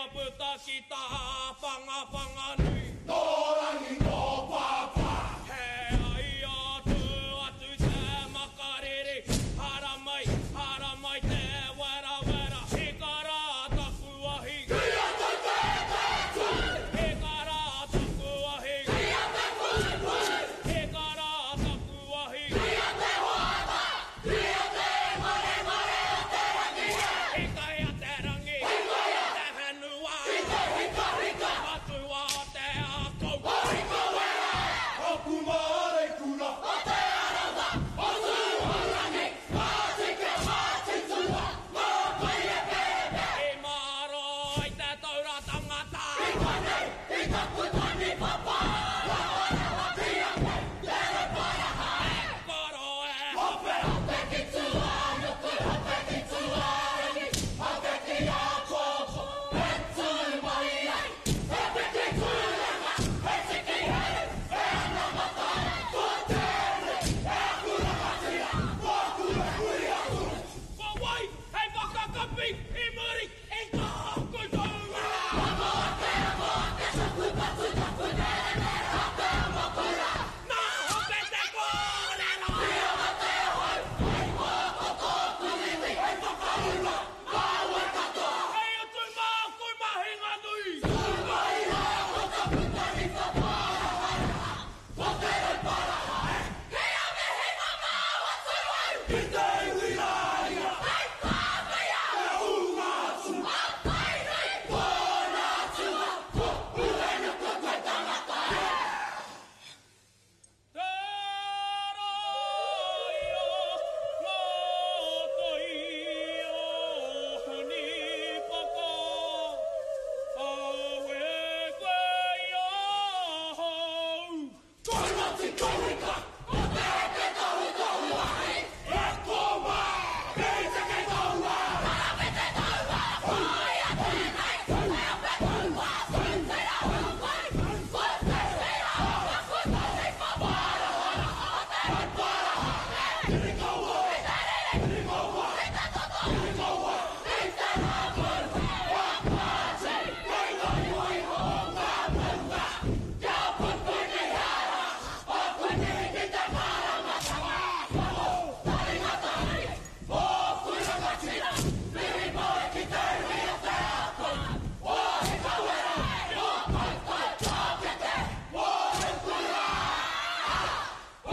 o puta kita panga panga nui no rangi no papa he ai o tu atu te makariri haramai haramai te wera wera hikara taku ahi kia te te te hikara taku ahi kia te kuli kuli hikara taku ahi kia te hoata kia te mare mare o te rangi hikai a te rangi Hikaia. te henua hika hika hika atua o te akou hika wera hoku maare kura o te aranga o tu horangi mātike mātitua mō kai e pepe i maro i te taura tangata hika nei hika putani papa rawa rawa kia pe lere para hae koro e hope hope ki tua nuku hope ki tua rangi hope ki a koko e tui mai ai hope ki kuranga e tiki hei e ana matara kua tere e akura matira kua kura kuri atu ko wai hei whakakapi i muri i tā koutou amo ake saku patu tapu nere nere hope amo kura nā hope te kōrero kia mate hoi hei koko kōku nimi hei whakaura kaua katoa hei o tui mā kui mahinga nui Mai rai o ka putani whapara hara o te rei para hae Kei a me he mama o turu au Ki te iwi raia Hei pāpea E unga atu A pai rei Kōna atua Ko uenu ko koe tangata e te raia ngā toi o honi paka awe koe ia hau Koe mati korika O te te tohu tohu ai E kōma Kei te kei tohu a Parape te tohu a Pai a te nei E ape tohu a Te a hu pai Koe te hea A koe te hei whapara hara O te hei para hara Kiri kaua Kiri kaua Kei te toto Kiri kaua Kei te rāpur Wa pāti Kei ngai hoi ho ngā punga Kia putu ni hara O kuni ki te wharamatanga Waho Taringatari O kurangatira Piri moe ki te hui o te ako O hika wera O koe koe tāpete O hukura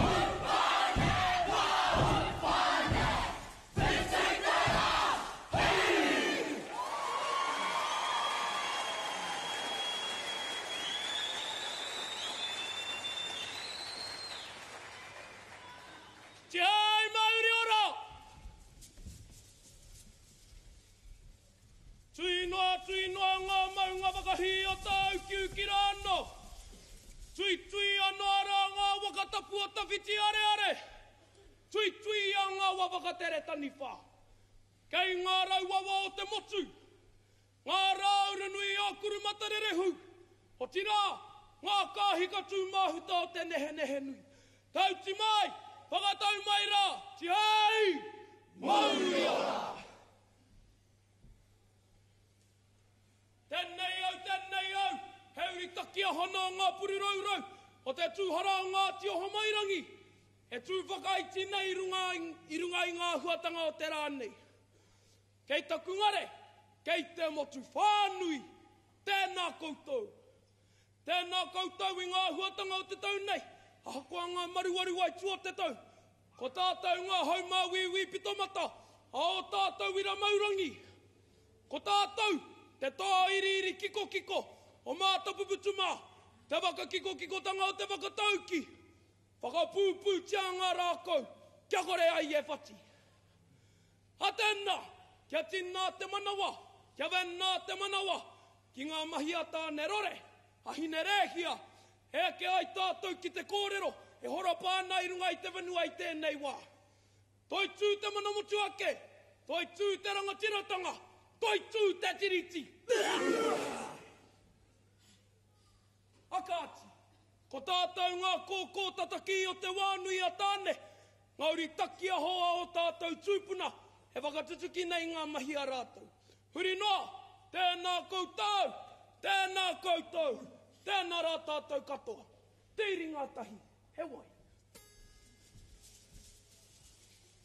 Umpane Wa umpane Piti te rā Hei Te ai mauri ora! Tui noa ngā maunga wakahi o tāu kiukira anō. Tui anō ara ngā wakatapu o tawhiti are are. Tui a ngā wawakatere tani whā. Kei ngā rauawa o te motu. Ngā rāura nui a kurumatarere hu. O tira, ngā kāhika tū māhuta o te nehe nehe nui. Tauti mai, whakatau mai rā, ti hei! Mauri ora Tēnei au, heuri takia hana o ngā puriraurau, o te tūhara o ngā tioho mairangi. He tū whakaiti nei i runga i ngā huatanga o te rānei. Kei taku ngare, kei te motu whānui, tēnā koutou. Tēnā koutou i ngā huatanga o te tau nei, ahakoa ngā maruaru ai tua te tau. Ko tātou ngā haumā wiwi pitomata, a o tātou ira maurangi. Ko tātou, te tā iri kiko kiko, o mā tapu putuma, te waka kiko kiko tanga o te whakatauki. Whakapūpū tia ngā rākau, kia kore ai e whati. Ha tēnā, kia tina te manawa, kia wena te manawa, ki ngā mahi a tāne rore, ahine rēhia, ke ai tātou ki te kōrero, e hora pāna i runga i te whenua i tēnei wā. Toi tū te manamutu ake, toi tū te rangatiratanga, toi tū te tiriti. Akāti, ko tātou ngā kōkō tataki o te wānui a tāne, ngauri takia hoa o tātou tūpuna, he whakatutuki nei ngā mahi a rātou. Huri noa, Tēnā koutou, tēnā koutou, tēnā rā tātou katoa. Te ringa tahi, he wai.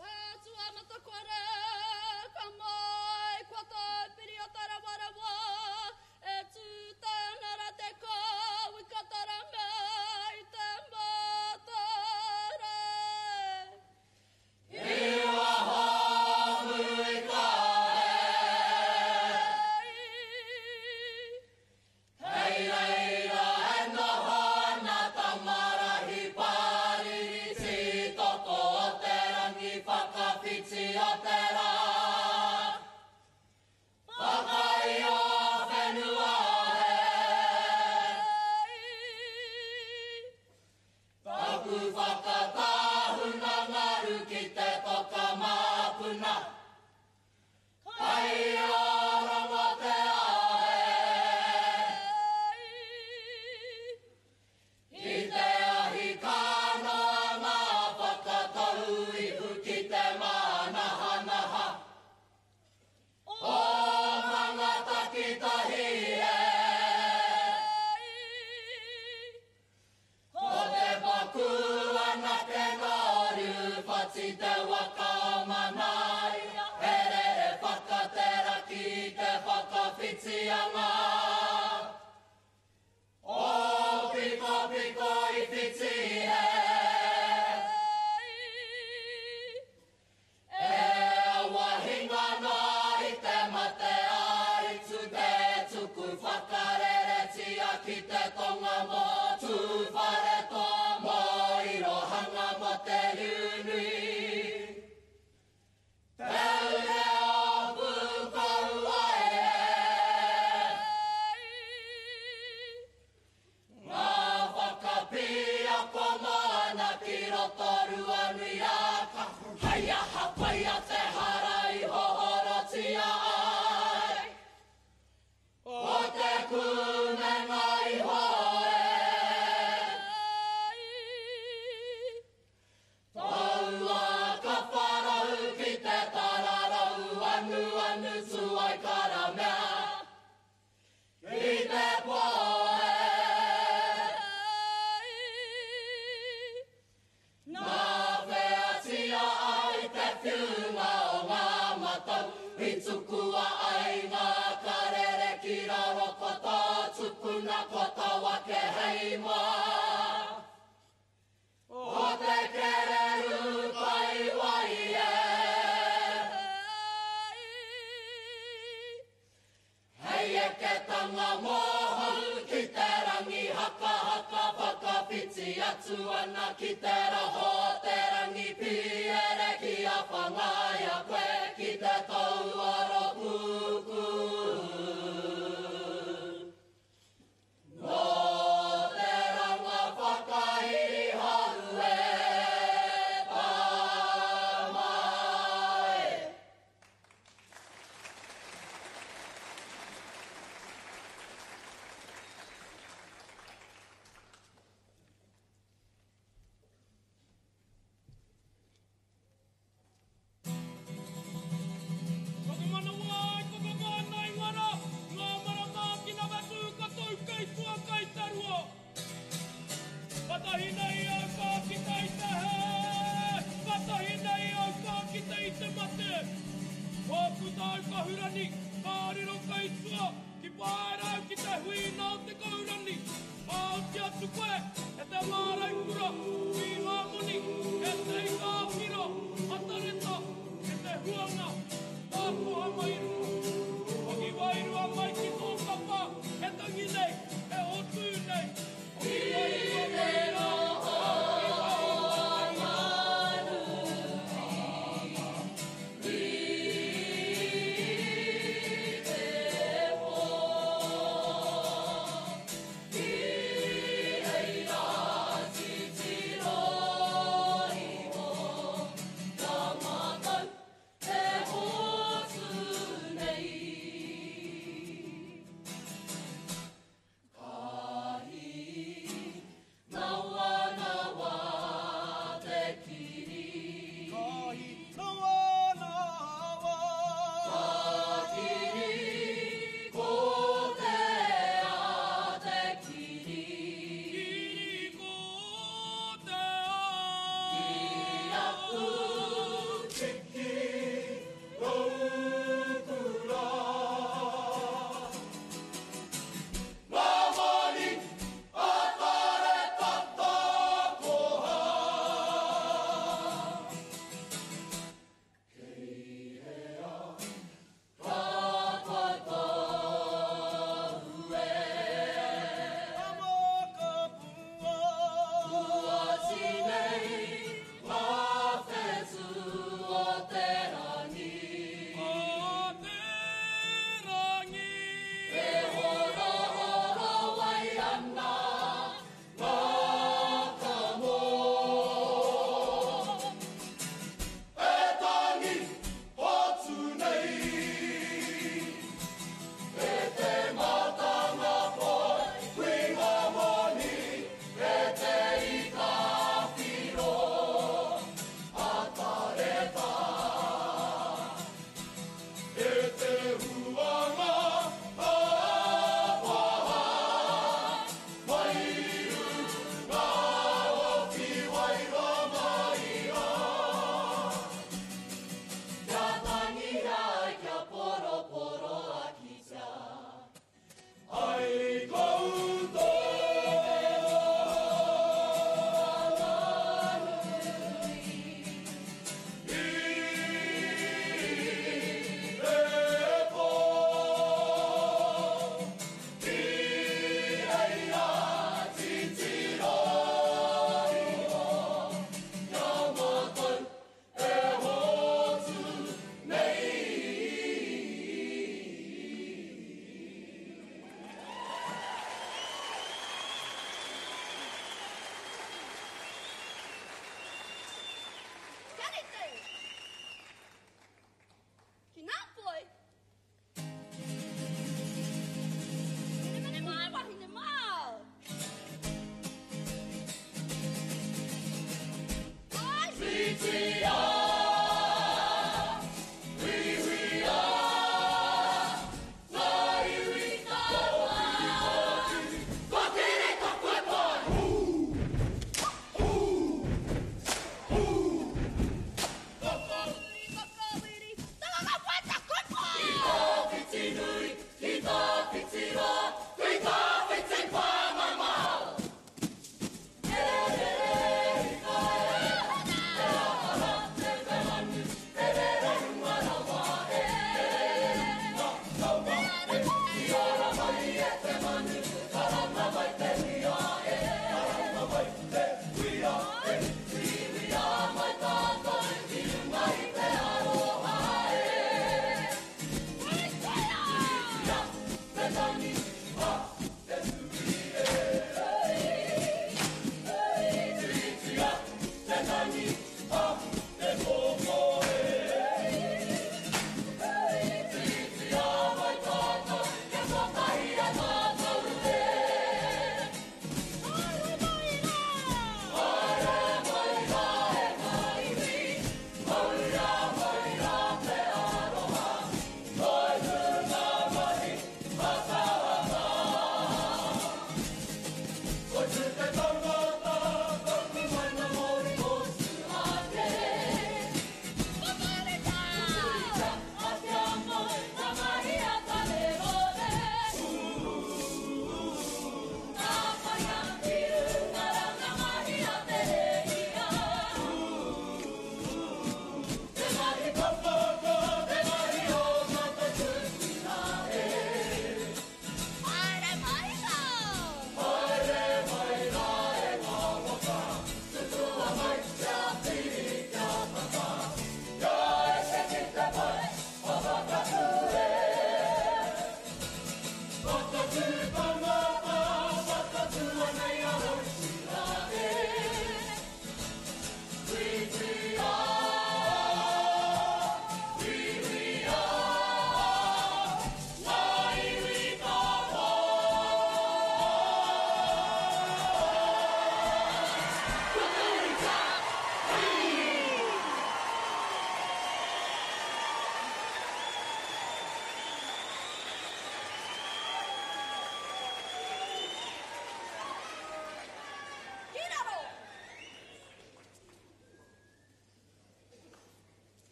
Tātu anata kore, ka mai, kua tau piri o tarawarawa, e tū tēnā ra te kau, i katara mei te mātare. Iwa hamu i ka hei reira e noho ana tamarahi pāriri titoko o te rangi whakawhiti o te rā. Whakai o whenua he. Taku whakatahuna ngaru ki te toka māpuna. Kai o rongo te ahe. I te ahi kānoa ngā whakatau ihu ki te mānahanaha. O mangata ki tahi e. Ko te paku ana te noru whati te waka o manai. Here e whakatera ki te whakawhitianga. O piko piko i whiti he. E wahinga no i te mate ai tu te tuku whakareretia ki te tonga mo tu whare tō mo i rohanga mo te riunui. Te ure o pukau ai ngā whakapia ko mana ki roto rua nui aka. Haia hapaia te harai hohorotia ai. O te kumenga i hoe. Taua ka wharau ki te tararau anu anu tuai karamea. Ki te poe. Nā whea ai te whiunga o ngā matau. I tukua ai ngā karere ki raro kota tupuna kota wake hei moa. O te kereru kai wai e. Hei e ke tanga mohau ki te rangi haka haka whakawhiti atu ana ki te raho te rangi piere ki a whangai a koe ki te tau aro puku. No te ranga whakahiri haru e pāmai. Whakamana wā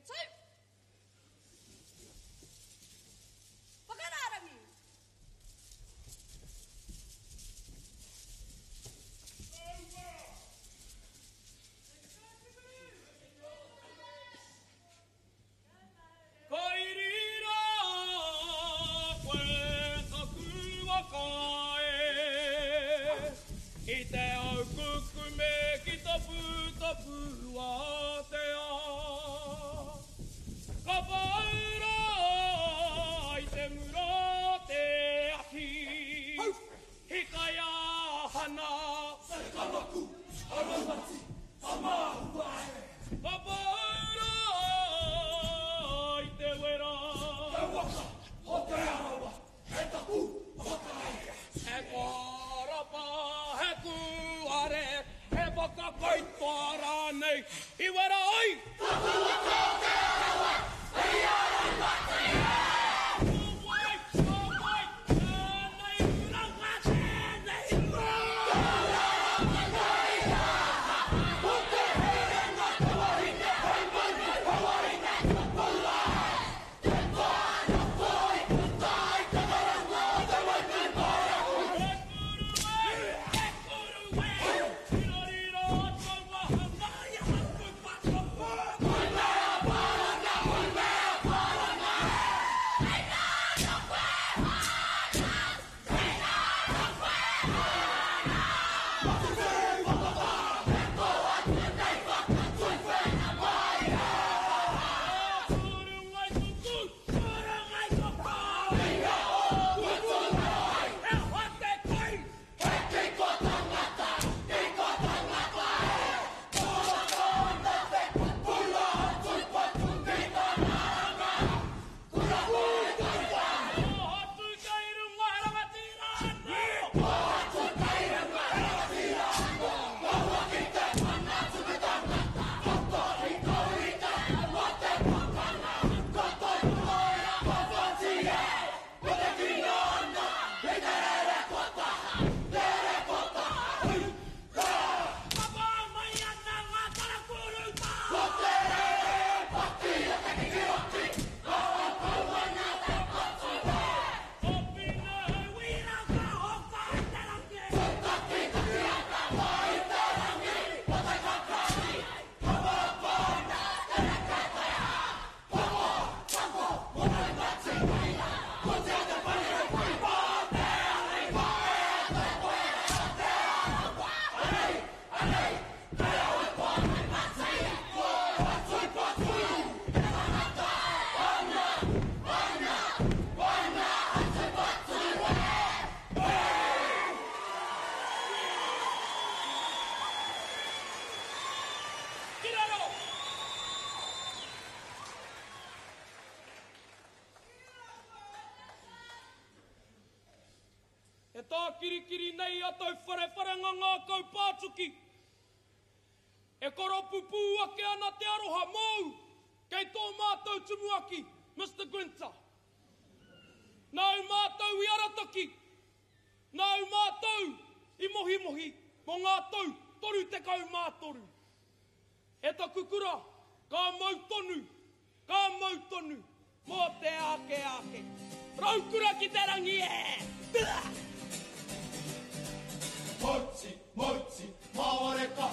Chief! Pagkararami! Kairira koe kaku wa kae I te au kuku me ki tapu tapu wa te a Ka paura I te mura te aki Hikaya hana Sekamaku aramati amahuae Ka paura I te wera Te waka o te arawa He tapu wakae He korapa he kuare He waka kaitara nei I wera oi Tapu waka o te arawa He arawa te E tā kirikiri nei a tau wharewharanga ngā kau pātuki. E koropupu ake ana te aroha mou, kei tō mātou tumuaki, Mr. Gwinter. Nau mātou I arataki, nau mātou I mohi mohi, mo ngā tau toru te kau mātoru. E ta kukura, ka mau tonu, mō te ake ake. Raukura ki te rangi e! Mochi, mochi, maoreka,